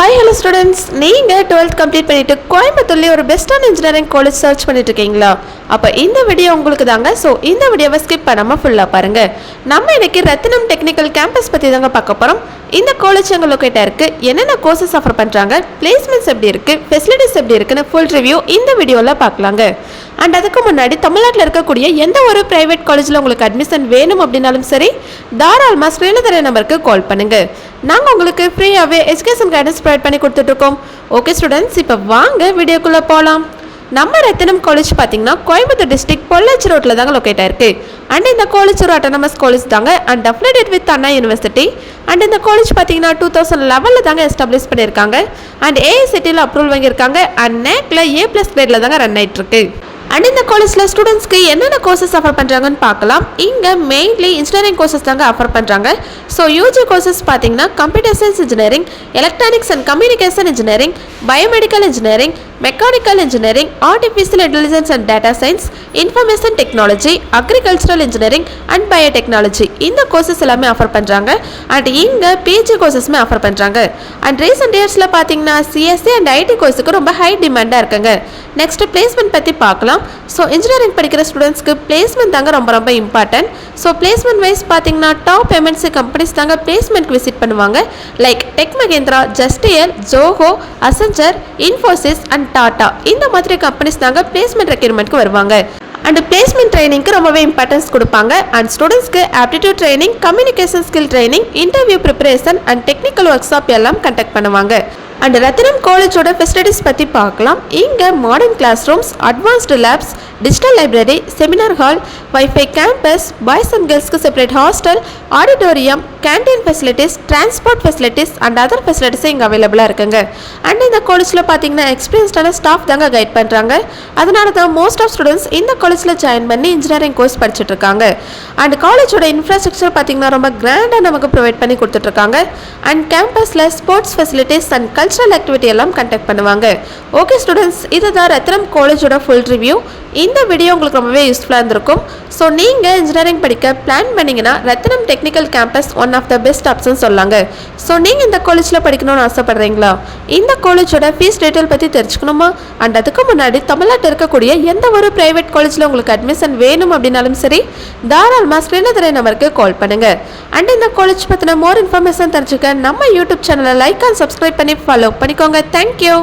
Hi hello students, நீங்கள் 12th complete பண்ணிவிட்டு கோயம்புத்தூர்லேயே ஒரு பெஸ்ட்டான இன்ஜினியரிங் காலேஜ் சர்ச் பண்ணிட்டு இருக்கீங்களா? அப்போ இந்த வீடியோ உங்களுக்கு தாங்க. ஸோ இந்த வீடியோவை ஸ்கிப் பண்ணாமல் ஃபுல்லாக பாருங்கள். நம்ம இன்னைக்கு ரத்தினம் டெக்னிக்கல் கேம்பஸ் பற்றி தாங்க பார்க்க போகிறோம். இந்த காலேஜ் எங்கே லொக்கேட்டாக இருக்குது, என்னென்ன கோர்சஸ் ஆஃபர் பண்ணுறாங்க, பிளேஸ்மெண்ட்ஸ் எப்படி இருக்குது, ஃபெசிலிட்டிஸ் எப்படி இருக்குன்னு ஃபுல் ரிவ்யூ இந்த வீடியோவில் பார்க்கலாங்க. அண்ட் அதுக்கு முன்னாடி தமிழ்நாட்டில் இருக்கக்கூடிய எந்த ஒரு ப்ரைவேட் காலேஜில் உங்களுக்கு அட்மிஷன் வேணும் அப்படின்னாலும் சரி, தாராளமாக ஸ்க்ரீனில் தர நம்பருக்கு கால் பண்ணுங்கள். நாங்கள் உங்களுக்கு ஃப்ரீயாகவே எஜுகேஷன் கைடன்ஸ் ப்ரொவைட் பண்ணி கொடுத்துட்ருக்கோம். ஓகே ஸ்டூடெண்ட்ஸ், இப்போ வாங்க வீடியோக்குள்ளே போகலாம். நம்ம ரத்தினம் காலேஜ் பார்த்தீங்கன்னா கோயம்புத்தூர் டிஸ்ட்ரிக்ட் பொள்ளாச்சி ரோட்டில் தாங்க லொக்கேட் ஆயிருக்கு. அண்ட் இந்த காலேஜ் ஒரு அட்டானமஸ் காலேஜ் தாங்க, and affiliated with Anna university. And இந்த காலேஜ் பார்த்தீங்கன்னா 2011 தாங்க எஸ்டாப்ளிஷ் பண்ணியிருக்காங்க. அண்ட் ஏஐசிடியில் அப்ரூவல் வாங்கியிருக்காங்க. அண்ட் நேக்கில் A+ கிரேடில் தாங்க ரன் ஆகிட்டு இருக்கு. அண்ட் இந்த காலேஜில் ஸ்டூடெண்ட்ஸ்க்கு என்னென்ன கோர்சஸ் ஆஃபர் பண்ணுறாங்கன்னு பார்க்கலாம். இங்கே மெயின்லி இன்ஜினியரிங் கோர்சஸ் தாங்க ஆஃபர் பண்ணுறாங்க. ஸோ யூஜி கோர்சஸ் பார்த்தீங்கன்னா computer science engineering, electronics and communication engineering, biomedical engineering, mechanical engineering, artificial intelligence and data science, information technology, agricultural engineering and biotechnology இந்த courses எல்லாமே offer பண்ணுறாங்க. And இங்கே PG கோர்சஸ்மே offer பண்ணுறாங்க. And recent இயர்ஸில் பார்த்தீங்கன்னா CSC and IT கோர்ஸுக்கு ரொம்ப high டிமாண்டாக இருக்குங்க. Next placement பற்றி பார்க்கலாம். ஸோ இன்ஜினியரிங் படிக்கிற ஸ்டூடெண்ட்ஸ்க்கு பிளேஸ்மெண்ட் தாங்க ரொம்ப ரொம்ப இம்பார்ட்டன்ட். ஸோ பிளேஸ்மெண்ட் வைஸ் பார்த்தீங்கன்னா டாப் எம்என்சி கம்பெனிஸ் தாங்க பிளேஸ்மெண்ட்க்கு விசிட் பண்ணுவாங்க. லைக் டெக் மஹிந்திரா, ஜஸ்டியர், ஜோஹோ, அசென்சர், இன்ஃபோசிஸ் அண்ட் டாடா இந்த மாதிரி கம்பெனிஸ் தாங்க பிளேஸ்மெண்ட் ரெக்யூர்மெண்ட்க்கு வருவாங்க. அண்ட் பிளேஸ்மெண்ட் ட்ரைனிங்க்கு ரொம்பவே இம்பார்ட்டன்ஸ் கொடுப்பாங்க. அண்ட் ஸ்டூடெண்ட்ஸ்க்கு aptitude training, communication skill training, interview preparation and technical workshop எல்லாம் கண்டக்ட் பண்ணுவாங்க. அண்ட் ரத்தினம் காலேஜோட ஃபெசிலிட்டிஸ் பற்றி பார்க்கலாம். இங்கே modern classrooms, advanced labs, digital library, seminar hall, wifi campus, boys and கேர்ள்ஸ்க்கு separate hostel, auditorium, canteen facilities, transport facilities and other ஃபெசிலிட்டிஸும் இங்கே அவைலபிளாக இருக்குங்க. அண்ட் இந்த காலேஜில் பார்த்தீங்கன்னா எக்ஸ்பீரியன்ஸ்டான ஸ்டாஃப் தாங்க கைட் பண்ணுறாங்க. அதனால தான் மோஸ்ட் ஆஃப் ஸ்டூடெண்ட்ஸ் இந்த காலேஜில் ஜாயின் பண்ணி இன்ஜினியரிங் கோர்ஸ் படிச்சுட்டு இருக்காங்க. அண்ட் காலேஜோட இன்ஃப்ராஸ்ட்ரக்சர் பார்த்தீங்கன்னா ரொம்ப கிராண்டாக நமக்கு ப்ரொவைட் பண்ணி கொடுத்துட்ருக்காங்க. அண்ட் கேம்பஸில் sports facilities and cultural activity எல்லாம் கண்டக்ட் பண்ணுவாங்க. ஓகே ஸ்டூடெண்ட்ஸ், இதுதான் ரத்தினம் காலேஜோட ஃபுல் ரிவ்யூ. இந்த வீடியோ உங்களுக்கு ரொம்பவே யூஸ்ஃபுல்லாக இருந்திருக்கும். ஸோ நீங்கள் இன்ஜினியரிங் படிக்க பிளான் பண்ணிங்கன்னா Rathinam technical campus one of the best option சொல்லாங்க. ஸோ நீங்கள் இந்த காலேஜில் படிக்கணும்னு ஆசைப்படுறீங்களா? இந்த காலேஜோட ஃபீஸ் டீட்டெயில் பற்றி தெரிஞ்சுக்கணுமா? அண்ட் அதுக்கு முன்னாடி தமிழ்நாட்டில் இருக்கக்கூடிய எந்த ஒரு ப்ரைவேட் காலேஜில் உங்களுக்கு அட்மிஷன் வேணும் அப்படின்னாலும் சரி, தாராளமாக ஸ்க்ரீனில் தெரிய நம்பருக்கு கால் பண்ணுங்கள். அண்ட் இந்த காலேஜ் பற்றின மோர் இன்ஃபர்மேஷன் தெரிஞ்சுக்க நம்ம யூடியூப் சேனலை லைக் அண்ட் சப்ஸ்கிரைப் பண்ணி ஃபாலோ பண்ணிக்கோங்க. தேங்க்யூ.